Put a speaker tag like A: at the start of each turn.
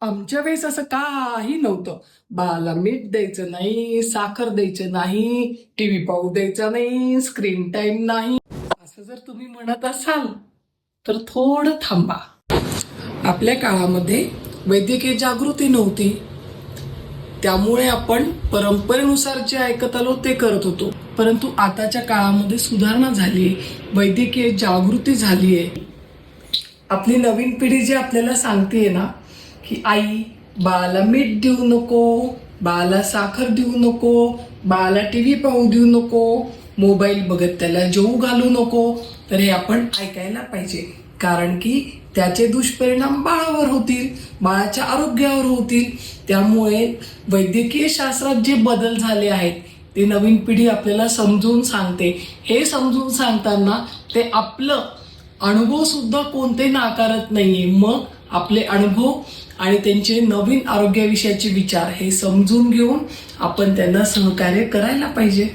A: आमच्या वेळेस असं काही नव्हतं. बाळाला मीठ द्यायचं नाही, साखर द्यायचं नाही, टीव्ही पाहू द्यायचा नाही, स्क्रीन टाइम नाही, असं जर तुम्ही म्हणत असाल तर थोडं थांबा. आपल्या काळामध्ये वैद्यकीय जागृती नव्हती, त्यामुळे आपण परंपरेनुसार जे ऐकत आलो ते करत होतो. परंतु आताच्या काळामध्ये सुधारणा झाली, वैद्यकीय जागृती झाली आहे. आपली नवीन पिढी जी आपल्याला सांगतेय ना की आई, बाळाला मीठ देऊ नको, बाळाला साखर देऊ नको, बाळाला टीव्ही पाहू देऊ नको, मोबाईल बघत त्याला जेवू घालू नको, तर हे आपण ऐकायला पाहिजे. कारण की त्याचे दुष्परिणाम बाळावर होतील, बाळाच्या आरोग्यावर होतील. त्यामुळे वैद्यकीय शास्त्रात जे बदल झाले आहेत ते नवीन पिढी आपल्याला समजून सांगते. हे समजून सांगताना ते आपलं अनुभव सुद्धा कोणते नाकारत नाहीये. मग आपले अनुभव आणि त्यांचे नवीन आरोग्याविषयीचे विचार हे समजून घेऊन आपण त्यांना सहकार्य करायला पाहिजे.